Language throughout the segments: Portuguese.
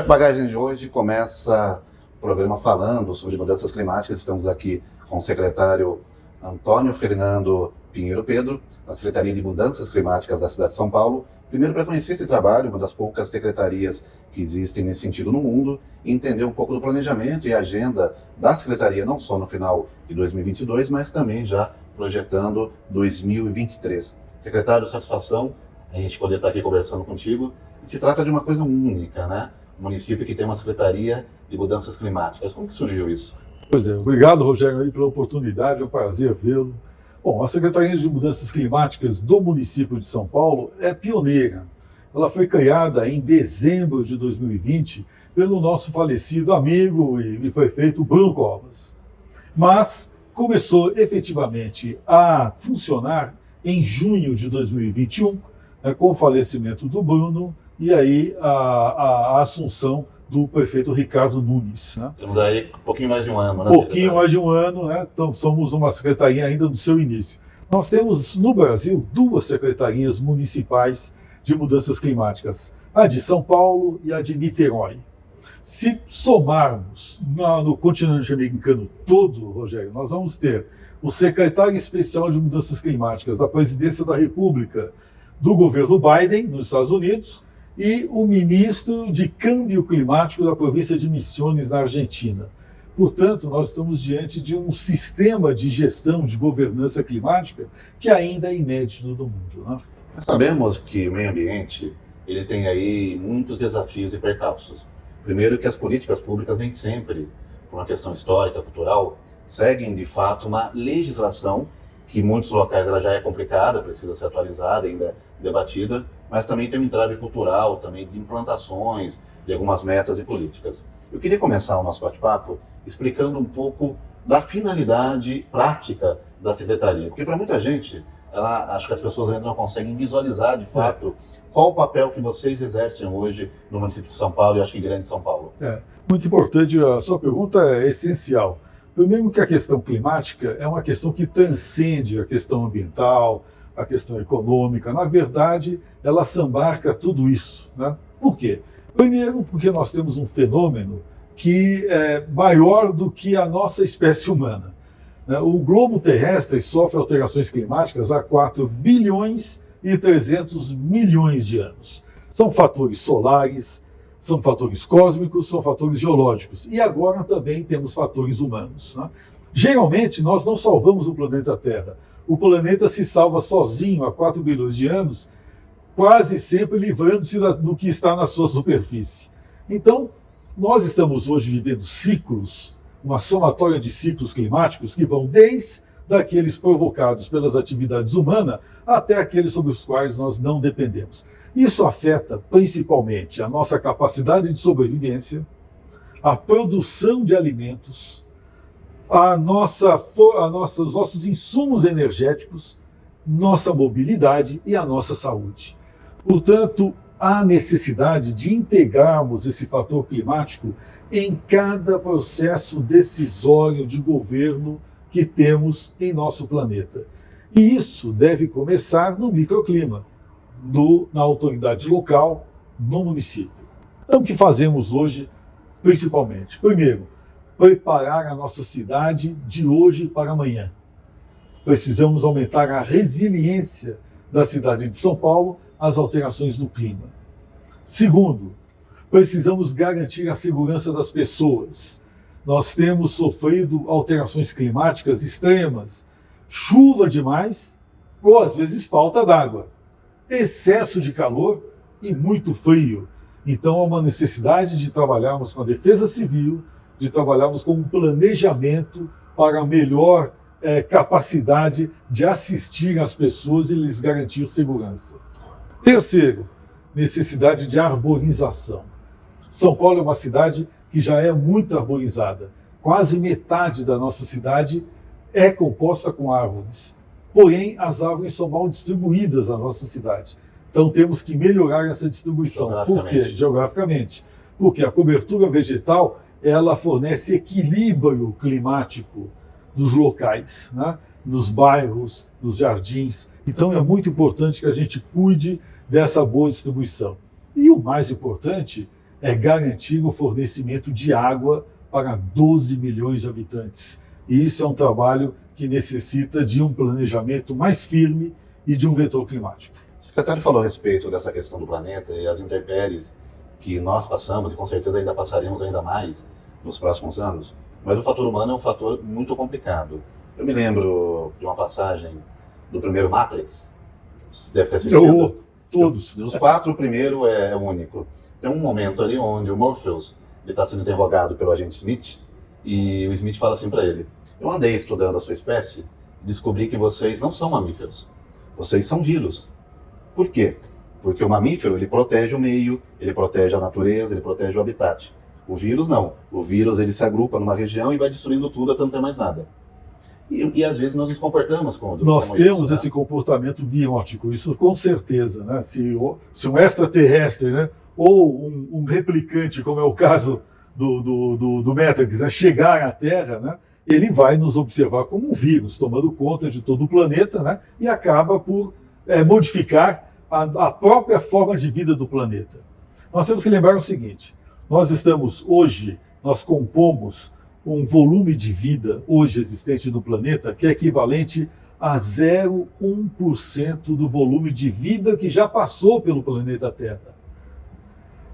Projeto Bagagem de hoje começa o programa falando sobre mudanças climáticas. Estamos aqui com o secretário Antônio Fernando Pinheiro Pedro, da Secretaria de Mudanças Climáticas da cidade de São Paulo. Primeiro, para conhecer esse trabalho, uma das poucas secretarias que existem nesse sentido no mundo, e entender um pouco do planejamento e agenda da secretaria, não só no final de 2022, mas também já projetando 2023. Secretário, satisfação a gente poder estar aqui conversando contigo. E se trata de uma coisa única, né? Um município que tem uma Secretaria de Mudanças Climáticas. Como que surgiu isso? Pois é, obrigado, Rogério, aí, pela oportunidade, é um prazer vê-lo. Bom, a Secretaria de Mudanças Climáticas do município de São Paulo é pioneira. Ela foi criada em dezembro de 2020 pelo nosso falecido amigo e prefeito Bruno Covas. Mas começou efetivamente a funcionar em junho de 2021, com o falecimento do Bruno e aí a assunção do prefeito Ricardo Nunes. Né? Temos aí um pouquinho mais de um ano, né? Pouquinho mais de um ano, né? Então somos uma secretaria ainda do seu início. Nós temos no Brasil duas secretarias municipais de mudanças climáticas, a de São Paulo e a de Niterói. Se somarmos no continente americano todo, Rogério, nós vamos ter o secretário especial de mudanças climáticas da Presidência da República do governo Biden, nos Estados Unidos, e o ministro de Câmbio Climático da província de Misiones, na Argentina. Portanto, nós estamos diante de um sistema de gestão, de governança climática que ainda é inédito no mundo. Né? Sabemos que o meio ambiente ele tem aí muitos desafios e percalços. Primeiro, que as políticas públicas nem sempre, por uma questão histórica, cultural, seguem de fato uma legislação que em muitos locais ela já é complicada, precisa ser atualizada, ainda debatida, mas também tem um entrave cultural, também de implantações, de algumas metas e políticas. Eu queria começar o nosso bate-papo explicando um pouco da finalidade prática da Secretaria, porque para muita gente, acho que as pessoas ainda não conseguem visualizar de fato qual o papel que vocês exercem hoje no município de São Paulo e acho que Grande São Paulo. Muito importante, a sua pergunta é essencial. Primeiro que a questão climática é uma questão que transcende a questão ambiental, a questão econômica. Na verdade, ela sambarca tudo isso. Né? Por quê? Primeiro, porque nós temos um fenômeno que é maior do que a nossa espécie humana. O globo terrestre sofre alterações climáticas há 4 bilhões e 300 milhões de anos. São fatores solares, são fatores cósmicos, são fatores geológicos. E agora também temos fatores humanos. Né? Geralmente, nós não salvamos o planeta Terra. O planeta se salva sozinho há 4 bilhões de anos, quase sempre livrando-se do que está na sua superfície. Então, nós estamos hoje vivendo ciclos, uma somatória de ciclos climáticos que vão desde aqueles provocados pelas atividades humanas até aqueles sobre os quais nós não dependemos. Isso afeta principalmente a nossa capacidade de sobrevivência, a produção de alimentos, os nossos insumos energéticos, nossa mobilidade e a nossa saúde. Portanto, há necessidade de integrarmos esse fator climático em cada processo decisório de governo que temos em nosso planeta. E isso deve começar no microclima, na autoridade local, no município. Então, o que fazemos hoje, principalmente? Primeiro, preparar a nossa cidade de hoje para amanhã. Precisamos aumentar a resiliência da cidade de São Paulo às alterações do clima. Segundo, precisamos garantir a segurança das pessoas. Nós temos sofrido alterações climáticas extremas, chuva demais ou às vezes falta d'água, excesso de calor e muito frio. Então há uma necessidade de trabalharmos com a defesa civil, de trabalharmos com um planejamento para a melhor capacidade de assistir as pessoas e lhes garantir segurança. Terceiro, necessidade de arborização. São Paulo é uma cidade que já é muito arborizada. Quase metade da nossa cidade é composta com árvores. Porém, as árvores são mal distribuídas na nossa cidade. Então temos que melhorar essa distribuição. Por quê? Geograficamente. Porque a cobertura vegetal ela fornece equilíbrio climático dos locais, né? Nos bairros, nos jardins. Então é muito importante que a gente cuide dessa boa distribuição. E o mais importante é garantir o fornecimento de água para 12 milhões de habitantes. E isso é um trabalho que necessita de um planejamento mais firme e de um vetor climático. O secretário falou a respeito dessa questão do planeta e as intempéries que nós passamos e com certeza ainda passaremos ainda mais nos próximos anos, mas o fator humano é um fator muito complicado. Eu me lembro de uma passagem do primeiro Matrix, você deve ter assistido. Todos. Dos 4, o primeiro é único. Tem um momento ali onde o Morpheus está sendo interrogado pelo agente Smith e o Smith fala assim para ele: eu andei estudando a sua espécie e descobri que vocês não são mamíferos, vocês são vírus. Por quê? Porque o mamífero, ele protege o meio, ele protege a natureza, ele protege o habitat. O vírus não. O vírus, ele se agrupa numa região e vai destruindo tudo até não ter mais nada. E às vezes nós nos comportamos como nós temos esse comportamento biótico, isso com certeza, né? Se um extraterrestre, né, ou um replicante, como é o caso do Matrix, né, chegar à Terra, né, ele vai nos observar como um vírus, tomando conta de todo o planeta, né, e acaba por modificar a própria forma de vida do planeta. Nós temos que lembrar o seguinte: nós compomos um volume de vida hoje existente no planeta que é equivalente a 0,1% do volume de vida que já passou pelo planeta Terra.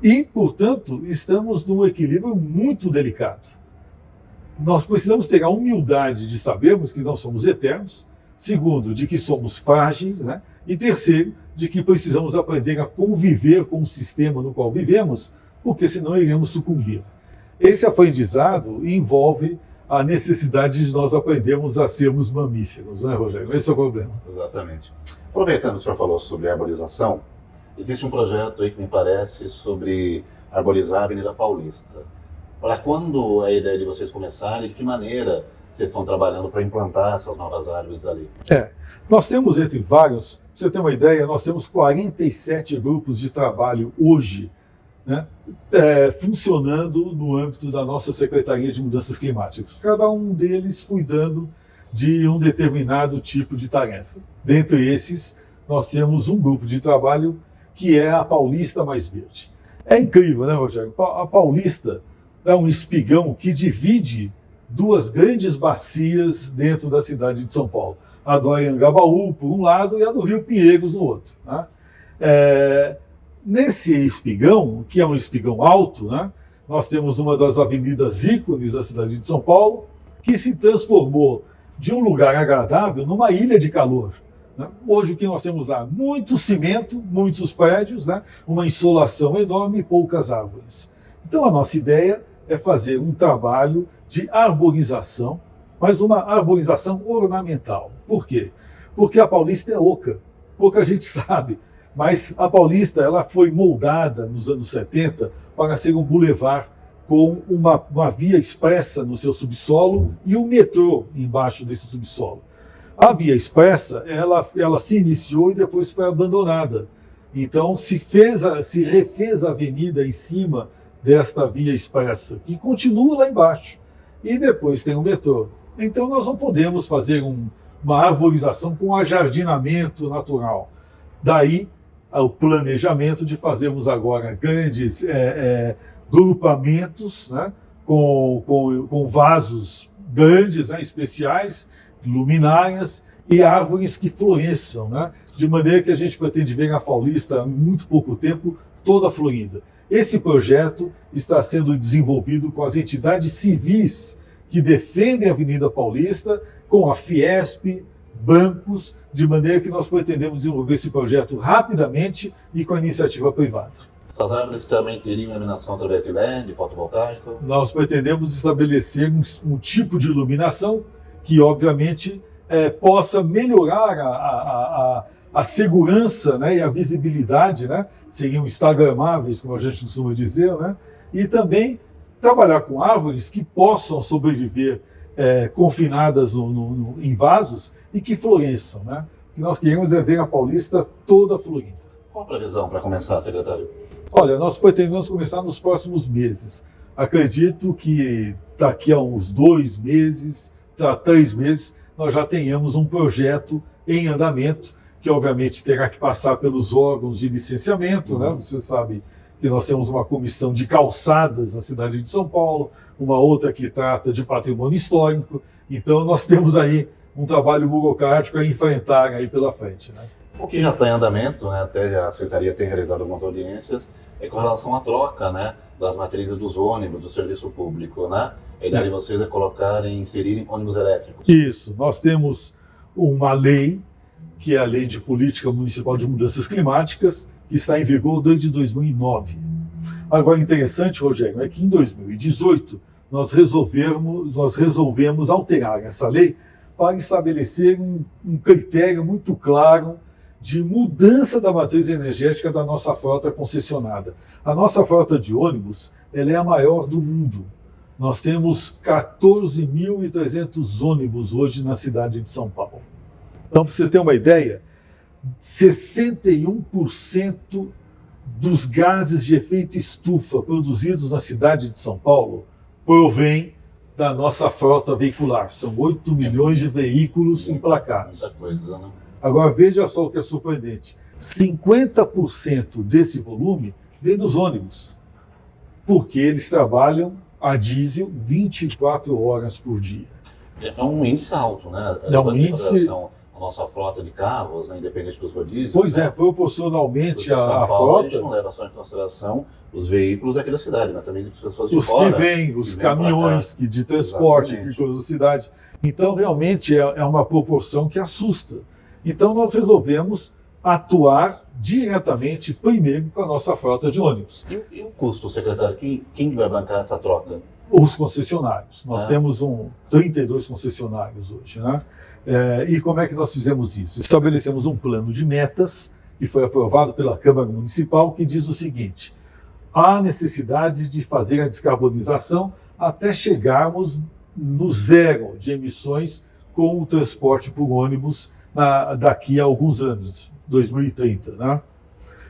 E, portanto, estamos num equilíbrio muito delicado. Nós precisamos ter a humildade de sabermos que não somos eternos, segundo, de que somos frágeis, né? E terceiro, de que precisamos aprender a conviver com o sistema no qual vivemos, porque senão iremos sucumbir. Esse aprendizado envolve a necessidade de nós aprendermos a sermos mamíferos, né, Rogério? Esse é o problema. Exatamente. Aproveitando que o senhor falou sobre arborização, existe um projeto aí que me parece sobre arborizar a Avenida Paulista. Para quando é a ideia de vocês começarem e de que maneira vocês estão trabalhando para implantar essas novas árvores ali? Nós temos entre vários, para você ter uma ideia, nós temos 47 grupos de trabalho hoje, né, funcionando no âmbito da nossa Secretaria de Mudanças Climáticas. Cada um deles cuidando de um determinado tipo de tarefa. Dentre esses, nós temos um grupo de trabalho que é a Paulista Mais Verde. É incrível, né, Rogério? A Paulista é um espigão que divide duas grandes bacias dentro da cidade de São Paulo. A do Anhangabaú, por um lado, e a do Rio Pinheiros, no outro. Né? Nesse espigão, que é um espigão alto, né, nós temos uma das avenidas ícones da cidade de São Paulo, que se transformou de um lugar agradável numa ilha de calor. Né? Hoje o que nós temos lá? Muito cimento, muitos prédios, né, uma insolação enorme e poucas árvores. Então a nossa ideia é fazer um trabalho de arborização, mas uma arborização ornamental. Por quê? Porque a Paulista é oca, pouca gente sabe. Mas a Paulista ela foi moldada nos anos 70 para ser um bulevar com uma via expressa no seu subsolo e um metrô embaixo desse subsolo. A via expressa ela se iniciou e depois foi abandonada. Então se refez a avenida em cima desta via expressa, que continua lá embaixo. E depois tem o metrô. Então nós não podemos fazer uma arborização com ajardinamento natural. Daí o planejamento de fazermos agora grandes grupamentos, né, com vasos grandes, né, especiais, luminárias e árvores que floresçam, né, de maneira que a gente pretende ver a Paulista em muito pouco tempo toda florida. Esse projeto está sendo desenvolvido com as entidades civis que defendem a Avenida Paulista, com a Fiesp, bancos, de maneira que nós pretendemos desenvolver esse projeto rapidamente e com a iniciativa privada. Essas árvores também teriam iluminação através de LED, fotovoltaico? Nós pretendemos estabelecer um tipo de iluminação que, obviamente, possa melhorar a segurança, né, e a visibilidade, né, seriam instagramáveis, como a gente costuma dizer, né, e também trabalhar com árvores que possam sobreviver confinadas em vasos e que floresçam, né? O que nós queremos é ver a Paulista toda florida. Qual a previsão para começar, secretário? Olha, nós pretendemos começar nos próximos meses. Acredito que daqui a uns 2 meses, 3 meses, nós já tenhamos um projeto em andamento, que obviamente terá que passar pelos órgãos de licenciamento, né? Você sabe que nós temos uma comissão de calçadas na cidade de São Paulo, uma outra que trata de patrimônio histórico. Então nós temos aí um trabalho burocrático a enfrentar aí pela frente, né? O que já está em andamento, né, até a Secretaria tem realizado algumas audiências, é com relação à troca, né, das matrizes dos ônibus, do serviço público, né? A ideia de vocês é colocarem, inserirem ônibus elétricos. Isso, nós temos uma lei, que é a Lei de Política Municipal de Mudanças Climáticas, que está em vigor desde 2009. Agora, interessante, Rogério, é que em 2018 nós resolvemos alterar essa lei para estabelecer um critério muito claro de mudança da matriz energética da nossa frota concessionada. A nossa frota de ônibus, ela é a maior do mundo. Nós temos 14.300 ônibus hoje na cidade de São Paulo. Então, para você ter uma ideia, 61% dos gases de efeito estufa produzidos na cidade de São Paulo provém da nossa frota veicular. São 8 milhões de veículos emplacados. Muita coisa, né? Agora, veja só o que é surpreendente. 50% desse volume vem dos ônibus, porque eles trabalham a diesel 24 horas por dia. É um índice alto, né? É um índice... A nossa frota de carros, né, independente dos rodízios. Pois né? É, proporcionalmente a frota... A gente não leva só em consideração os veículos aqui da cidade, mas também as pessoas de os fora. Que vêm, os caminhões de transporte que cruzam a cidade. Então, realmente, é uma proporção que assusta. Então, nós resolvemos atuar diretamente, primeiro, com a nossa frota de ônibus. E o custo, secretário? Quem vai bancar essa troca? Os concessionários. Nós temos 32 concessionários hoje, né? E como é que nós fizemos isso? Estabelecemos um plano de metas, que foi aprovado pela Câmara Municipal, que diz o seguinte: há necessidade de fazer a descarbonização até chegarmos no zero de emissões com o transporte por ônibus daqui a alguns anos, 2030, né?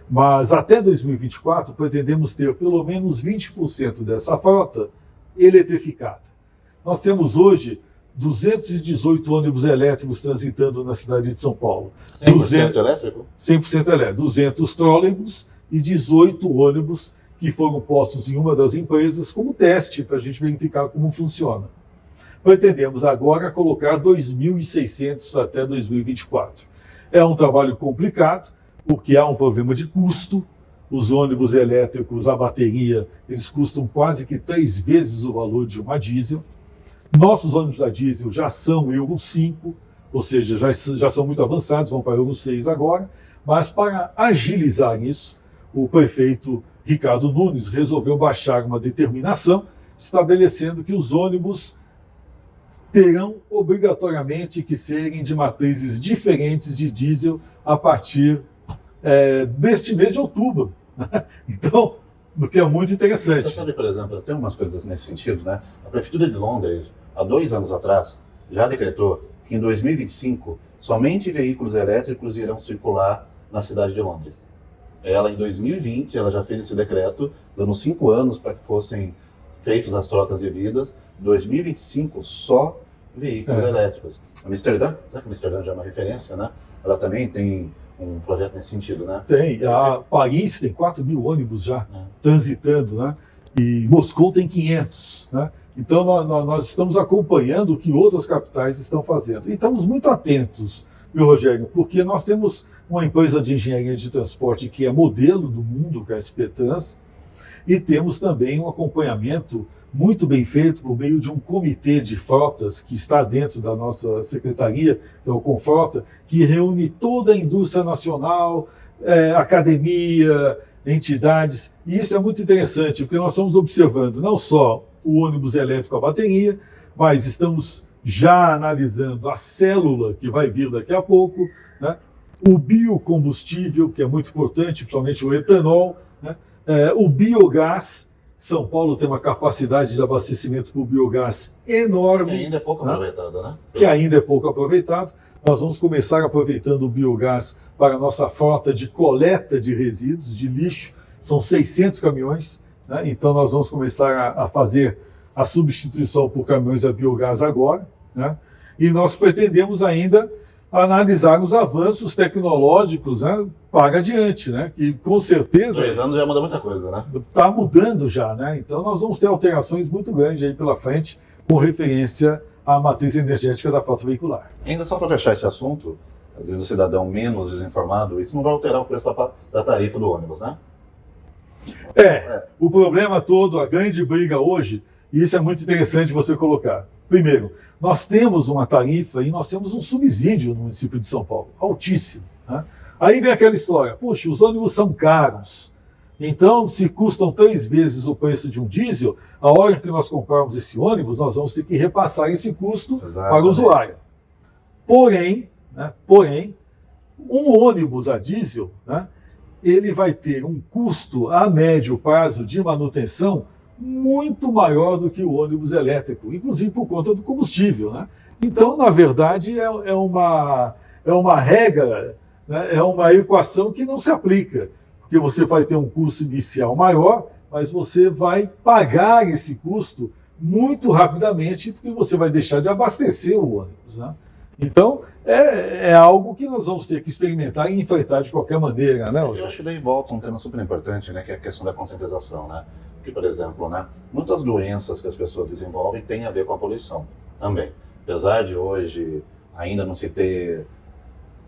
Mas até 2024 pretendemos ter pelo menos 20% dessa frota eletrificada. Nós temos hoje 218 ônibus elétricos transitando na cidade de São Paulo. 100% elétrico? 100% elétrico. 200 trólebus e 18 ônibus que foram postos em uma das empresas como teste para a gente verificar como funciona. Pretendemos agora colocar 2.600 até 2024. É um trabalho complicado, porque há um problema de custo. Os ônibus elétricos, a bateria, eles custam quase que 3 vezes o valor de uma diesel. Nossos ônibus a diesel já são Euro 5, ou seja, já são muito avançados, vão para Euro 6 agora, mas para agilizar isso, o prefeito Ricardo Nunes resolveu baixar uma determinação estabelecendo que os ônibus terão obrigatoriamente que serem de matrizes diferentes de diesel a partir deste mês de outubro. Então, o que é muito interessante. Você sabe, por exemplo, tem umas coisas nesse sentido, né? A Prefeitura de Londres, há 2 anos atrás, já decretou que em 2025 somente veículos elétricos irão circular na cidade de Londres. Ela, em 2020, ela já fez esse decreto, dando 5 anos para que fossem feitas as trocas devidas. 2025, só veículos elétricos. Amsterdã, sabe que Amsterdã já é uma referência, né? Ela também tem um projeto nesse sentido, né? Tem. A Paris tem 4.000 ônibus já transitando, né? E Moscou tem 500, né? Então nós estamos acompanhando o que outras capitais estão fazendo. E estamos muito atentos, viu, Rogério? Porque nós temos uma empresa de engenharia de transporte que é modelo do mundo, que é a SP Trans, e temos também um acompanhamento muito bem feito por meio de um comitê de frotas que está dentro da nossa secretaria, que é o Confrota, que reúne toda a indústria nacional, academia, entidades. E isso é muito interessante, porque nós estamos observando não só o ônibus elétrico a bateria, mas estamos já analisando a célula que vai vir daqui a pouco, né? O biocombustível, que é muito importante, principalmente o etanol, né? O biogás. São Paulo tem uma capacidade de abastecimento por biogás enorme. Que ainda é pouco aproveitado, né? Que ainda é pouco aproveitado. Nós vamos começar aproveitando o biogás para a nossa frota de coleta de resíduos, de lixo. São 600 caminhões, né? Então nós vamos começar a fazer a substituição por caminhões a biogás agora, né? E nós pretendemos ainda analisar os avanços tecnológicos, né, para adiante, né, que com certeza 2 anos já muda muita coisa, né? está mudando já, né? Então nós vamos ter alterações muito grandes aí pela frente com referência à matriz energética da frota veicular. Ainda só para fechar esse assunto, às vezes o cidadão menos desinformado, isso não vai alterar o preço da tarifa do ônibus, né? O problema todo, a grande briga hoje, e isso é muito interessante você colocar. Primeiro, nós temos uma tarifa e nós temos um subsídio no município de São Paulo, altíssimo, né? Aí vem aquela história, puxa, os ônibus são caros, então se custam 3 vezes o preço de um diesel, a hora que nós comprarmos esse ônibus, nós vamos ter que repassar esse custo para o usuário. Porém, um ônibus a diesel, né, ele vai ter um custo a médio prazo de manutenção muito maior do que o ônibus elétrico, inclusive por conta do combustível, né? Então, na verdade, é uma regra, né, é uma equação que não se aplica, porque você vai ter um custo inicial maior, mas você vai pagar esse custo muito rapidamente, porque você vai deixar de abastecer o ônibus, né? Então, é algo que nós vamos ter que experimentar e enfrentar de qualquer maneira, né? Eu acho que daí volta um tema super importante, né, que é a questão da conscientização, né? Porque, por exemplo, né, muitas doenças que as pessoas desenvolvem têm a ver com a poluição também. Apesar de hoje ainda não se ter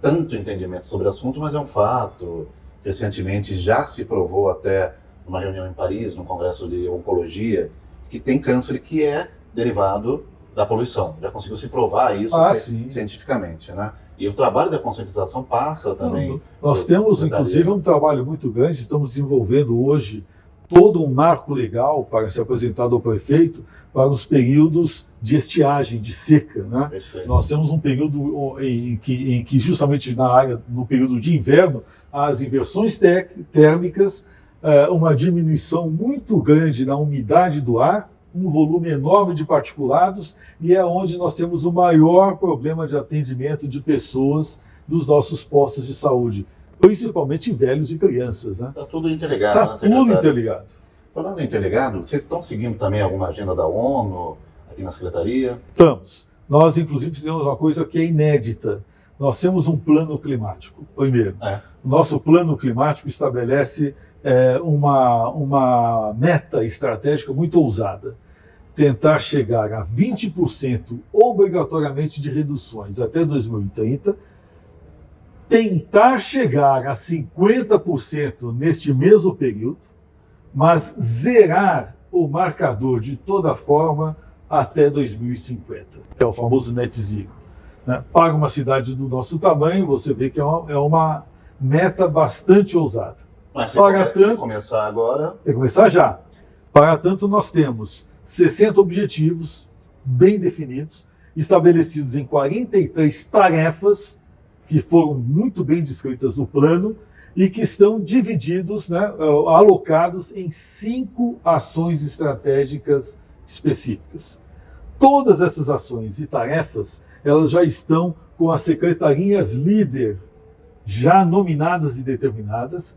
tanto entendimento sobre o assunto, mas é um fato. Recentemente já se provou até numa reunião em Paris, no Congresso de Oncologia, que tem câncer que é derivado da poluição. Já conseguiu se provar isso cientificamente, né? E o trabalho da conscientização passa também... Nós temos, inclusive, um trabalho muito grande, estamos desenvolvendo hoje todo um marco legal para ser apresentado ao prefeito para os períodos de estiagem, de seca, né? Nós temos um período em que justamente no período de inverno, as inversões térmicas, uma diminuição muito grande na umidade do ar, um volume enorme de particulados, e é onde nós temos o maior problema de atendimento de pessoas dos nossos postos de saúde, principalmente velhos e crianças, né? Está tudo interligado. Está tudo interligado. Falando em interligado, vocês estão seguindo também alguma agenda da ONU aqui na Secretaria? Estamos. Nós, inclusive, fizemos uma coisa que é inédita. Nós temos um plano climático, primeiro. Nosso plano climático estabelece uma meta estratégica muito ousada. Tentar chegar a 20% obrigatoriamente de reduções até 2030, tentar chegar a 50% neste mesmo período, mas zerar o marcador de toda forma até 2050, que é o famoso net zero, né? Para uma cidade do nosso tamanho, você vê que é uma meta bastante ousada. Mas se começar agora... Tem que começar já. Para tanto, nós temos 60 objetivos bem definidos, estabelecidos em 43 tarefas, que foram muito bem descritas no plano, e que estão divididos, né, alocados em 5 ações estratégicas específicas. Todas essas ações e tarefas, elas já estão com as secretarias líder já nominadas e determinadas.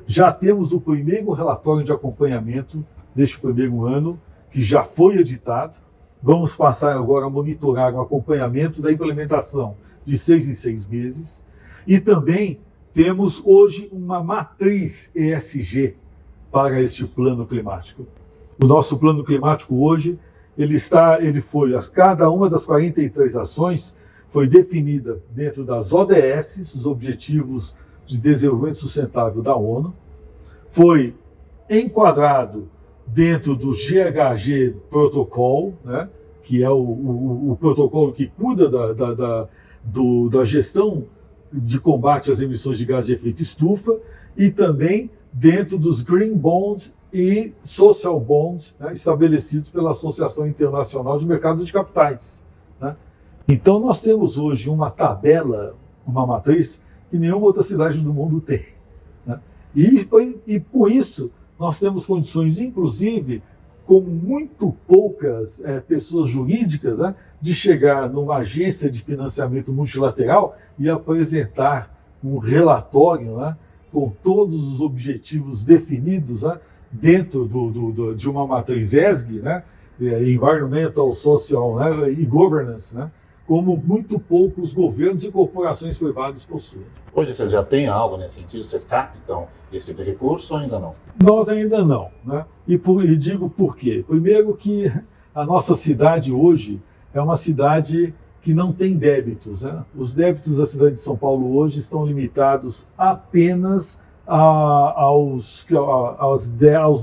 Já temos o primeiro relatório de acompanhamento deste primeiro ano, que já foi editado. Vamos passar agora a monitorar o acompanhamento da implementação de 6 em 6 meses. E também temos hoje uma matriz ESG para este plano climático. O nosso plano climático hoje, cada uma das 43 ações foi definida dentro das ODS, os Objetivos de Desenvolvimento Sustentável da ONU, foi enquadrado dentro do GHG Protocol, né, que é o protocolo que cuida da gestão de combate às emissões de gases de efeito estufa, e também dentro dos Green Bonds e Social Bonds, né, estabelecidos pela Associação Internacional de Mercados de Capitais, né? Então nós temos hoje uma tabela, uma matriz, que nenhuma outra cidade do mundo tem, né? E com isso nós temos condições, inclusive, com muito poucas pessoas jurídicas, né, de chegar numa agência de financiamento multilateral e apresentar um relatório, né, com todos os objetivos definidos, né, dentro de uma matriz ESG, né, Environmental, Social, né, e Governance, né, como muito poucos governos e corporações privadas possuem. Hoje vocês já têm algo nesse sentido? Vocês captam esse tipo de recurso ou ainda não? Nós ainda não, né? E digo por quê. Primeiro que a nossa cidade hoje é uma cidade que não tem débitos, né? Os débitos da cidade de São Paulo hoje estão limitados apenas aos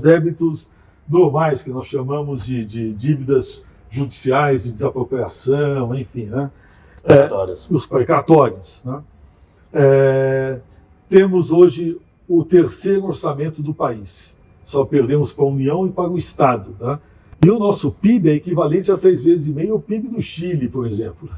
débitos normais, que nós chamamos de dívidas judiciais, de desapropriação, enfim, né? Os precatórios. Né? Temos hoje o terceiro orçamento do país. Só perdemos para a União e para o Estado. Né? E o nosso PIB é equivalente a 3,5 vezes o PIB do Chile, por exemplo.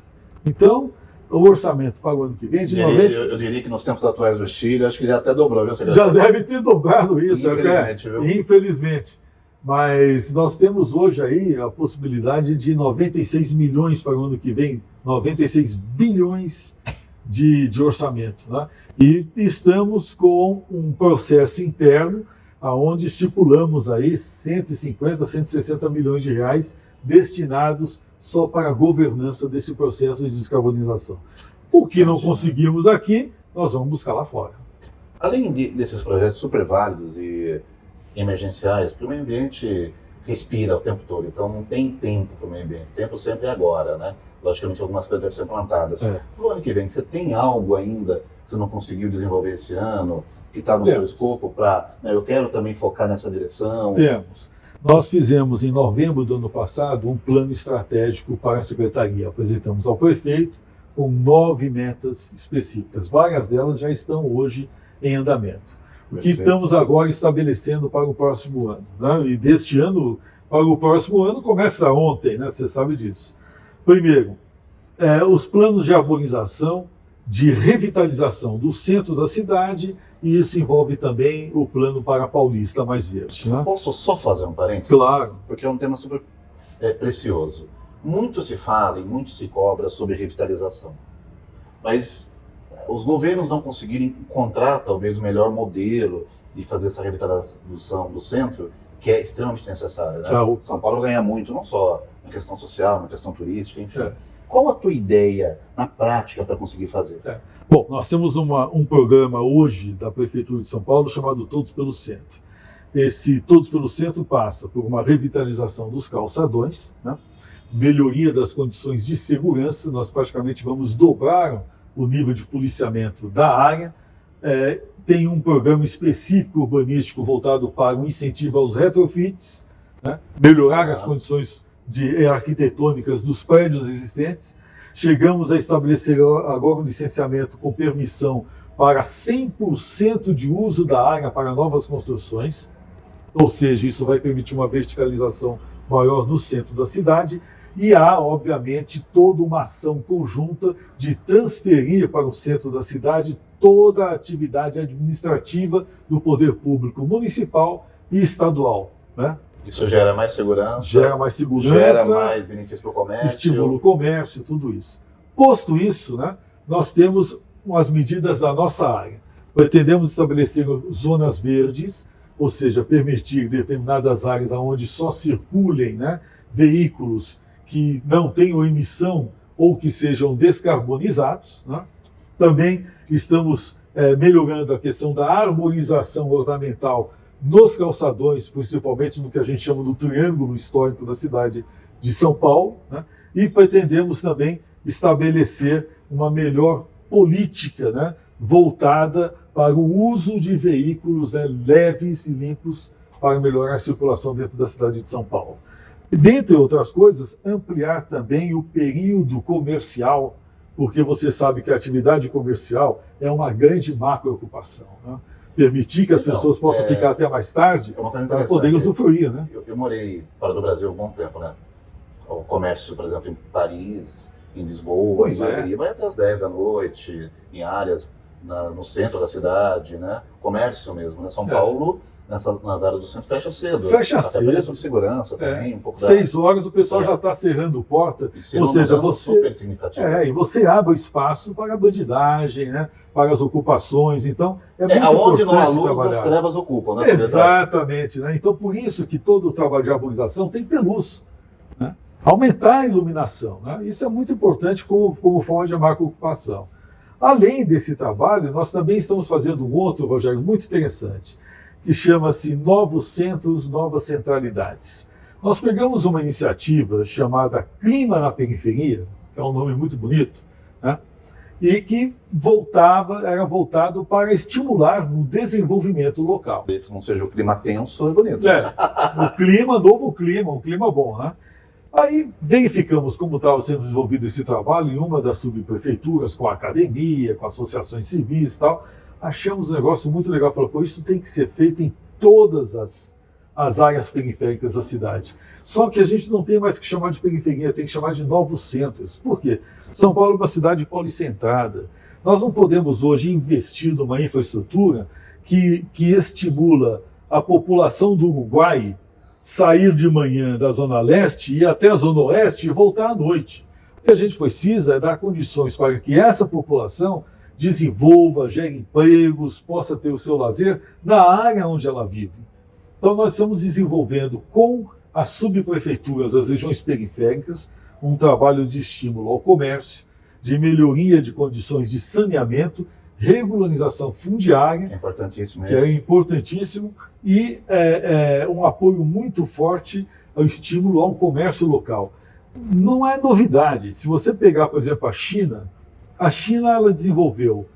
Então, o orçamento para o ano que vem é de 90... Eu diria que nos tempos atuais do Chile, acho que já até dobrou, viu, secretário? Já deve ter dobrado isso. Infelizmente, viu? Infelizmente. Mas nós temos hoje aí a possibilidade de 96 milhões para o ano que vem, 96 bilhões de orçamento. Né? E estamos com um processo interno onde estipulamos aí 150, 160 milhões de reais destinados só para a governança desse processo de descarbonização. O que não conseguimos aqui, nós vamos buscar lá fora. Além desses projetos super válidos e emergenciais, porque o meio ambiente respira o tempo todo, então não tem tempo para o meio ambiente, o tempo sempre é agora, né? Logicamente algumas coisas devem ser plantadas. No ano que vem, você tem algo ainda que você não conseguiu desenvolver esse ano, que está no seu escopo para... eu quero também focar nessa direção? Temos. Nós fizemos em novembro do ano passado um plano estratégico para a Secretaria. Apresentamos ao prefeito com 9 metas específicas. Várias delas já estão hoje em andamento. O que estamos agora estabelecendo para o próximo ano. Né? E deste ano para o próximo ano começa ontem, né? Você sabe disso. Primeiro, os planos de arborização, de revitalização do centro da cidade, e isso envolve também o plano para a Paulista Mais Verde. Né? Posso só fazer um parênteses? Claro. Porque é um tema super precioso. Muito se fala e muito se cobra sobre revitalização. Mas os governos não conseguiram encontrar talvez o melhor modelo de fazer essa revitalização do centro, que é extremamente necessária. Né? São Paulo ganha muito, não só na questão social, na questão turística, enfim. Qual a tua ideia na prática para conseguir fazer? Bom, nós temos um programa hoje da Prefeitura de São Paulo chamado Todos pelo Centro. Esse Todos pelo Centro passa por uma revitalização dos calçadões, né? Melhoria das condições de segurança, nós praticamente vamos dobrar o nível de policiamento da área, tem um programa específico urbanístico voltado para o incentivo aos retrofits, né? Melhorar as condições arquitetônicas dos prédios existentes. Chegamos a estabelecer agora um licenciamento com permissão para 100% de uso da área para novas construções, ou seja, isso vai permitir uma verticalização maior no centro da cidade. E há, obviamente, toda uma ação conjunta de transferir para o centro da cidade toda a atividade administrativa do poder público municipal e estadual. Né? Isso gera mais segurança. Gera mais segurança. Gera mais benefício para o comércio. Estimula o comércio, tudo isso. Posto isso, né, nós temos as medidas da nossa área. Pretendemos estabelecer zonas verdes, ou seja, permitir determinadas áreas onde só circulem, né, veículos que não tenham emissão ou que sejam descarbonizados. Né? Também estamos melhorando a questão da arborização ornamental nos calçadões, principalmente no que a gente chama do triângulo histórico da cidade de São Paulo, né? E pretendemos também estabelecer uma melhor política, né, voltada para o uso de veículos leves e limpos para melhorar a circulação dentro da cidade de São Paulo. E, dentre outras coisas, ampliar também o período comercial, porque você sabe que a atividade comercial é uma grande macro-ocupação, né? Permitir que as pessoas possam ficar até mais tarde para poderem usufruir. Né? Eu morei fora do Brasil há um bom tempo, né? O comércio, por exemplo, em Paris, em Lisboa, em Madrid, vai até as 10 da noite, em áreas no centro da cidade, né? Comércio mesmo, né? São Paulo, nas áreas do centro, fecha cedo. Fecha até cedo. por questão de segurança também, um pouco 6 horas o pessoal já está cerrando porta, ou seja, você super significativa. E você abre espaço para a bandidagem, né? Para as ocupações, então é muito aonde não há importante luz, trabalhar. as trevas ocupam, né? Exatamente, né? Então por isso que todo o trabalho de arborização tem que ter luz, né? aumentar a iluminação, né? Isso é muito importante como forma de macroocupação. Além desse trabalho, nós também estamos fazendo um outro, Rogério, muito interessante, que chama-se Novos Centros, Novas Centralidades. Nós pegamos uma iniciativa chamada Clima na Periferia, que é um nome muito bonito, né? E que era voltado para estimular o desenvolvimento local. Isso não seja o clima tenso, é bonito. O clima, novo clima, um clima bom, né? Aí verificamos como estava sendo desenvolvido esse trabalho em uma das subprefeituras, com a academia, com associações civis e tal. Achamos um negócio muito legal. Falou, pô, isso tem que ser feito em todas as áreas periféricas da cidade. Só que a gente não tem mais que chamar de periferia, tem que chamar de novos centros. Por quê? São Paulo é uma cidade policentrada. Nós não podemos hoje investir numa infraestrutura que estimula a população do Uruguai sair de manhã da Zona Leste, ir até a Zona Oeste e voltar à noite. O que a gente precisa é dar condições para que essa população desenvolva, gere empregos, possa ter o seu lazer na área onde ela vive. Então nós estamos desenvolvendo com as subprefeituras das regiões periféricas um trabalho de estímulo ao comércio, de melhoria de condições de saneamento, regularização fundiária, que é importantíssimo, e um apoio muito forte ao estímulo ao comércio local. Não é novidade. Se você pegar, por exemplo, a China ela desenvolveu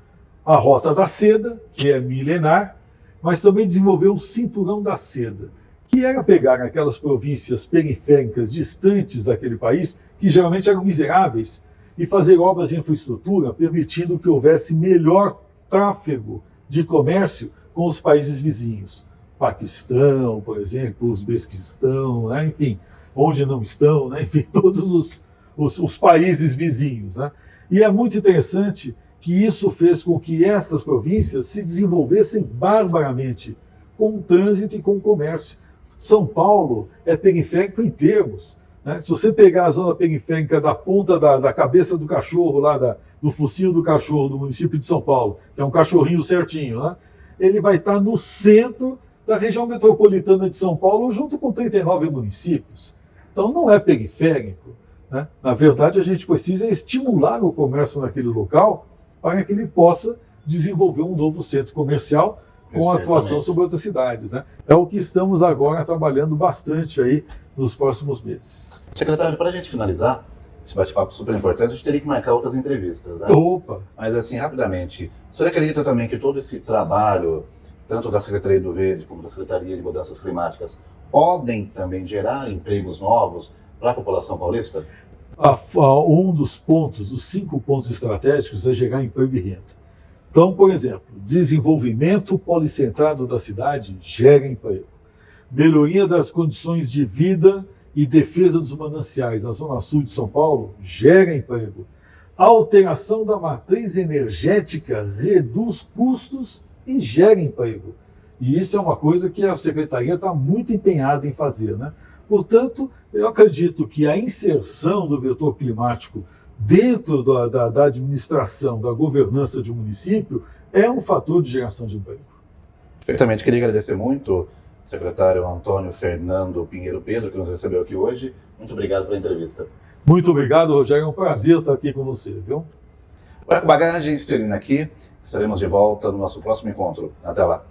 a Rota da Seda, que é milenar, mas também desenvolveu o Cinturão da Seda, que era pegar aquelas províncias periféricas distantes daquele país, que geralmente eram miseráveis, e fazer obras de infraestrutura permitindo que houvesse melhor tráfego de comércio com os países vizinhos. Paquistão, por exemplo, Uzbequistão, né? Enfim, onde não estão, né? Enfim, todos os países vizinhos. Né? E é muito interessante que isso fez com que essas províncias se desenvolvessem barbaramente com o trânsito e com o comércio. São Paulo é periférico em termos. Né? Se você pegar a zona periférica da ponta da cabeça do cachorro, lá do focinho do cachorro do município de São Paulo, que é um cachorrinho certinho, né? Ele vai estar no centro da região metropolitana de São Paulo, junto com 39 municípios. Então não é periférico. Né? Na verdade, a gente precisa estimular o comércio naquele local para que ele possa desenvolver um novo centro comercial com atuação sobre outras cidades. Né? É o que estamos agora trabalhando bastante aí nos próximos meses. Secretário, para a gente finalizar esse bate-papo super importante, a gente teria que marcar outras entrevistas. Né? Opa! Mas assim, rapidamente, o senhor acredita também que todo esse trabalho, tanto da Secretaria do Verde como da Secretaria de Mudanças Climáticas, podem também gerar empregos novos para a população paulista? Um dos pontos, dos 5 pontos estratégicos, é gerar emprego e renda. Então, por exemplo, desenvolvimento policentrado da cidade gera emprego. Melhoria das condições de vida e defesa dos mananciais na Zona Sul de São Paulo gera emprego. A alteração da matriz energética reduz custos e gera emprego. E isso é uma coisa que a Secretaria está muito empenhada em fazer. Né? Portanto, eu acredito que a inserção do vetor climático dentro da administração, da governança de um município, é um fator de geração de emprego. Perfeitamente. Queria agradecer muito ao secretário Antônio Fernando Pinheiro Pedro, que nos recebeu aqui hoje. Muito obrigado pela entrevista. Muito obrigado, Rogério. É um prazer estar aqui com você, viu? O Eco Bagagens termina aqui. Estaremos de volta no nosso próximo encontro. Até lá.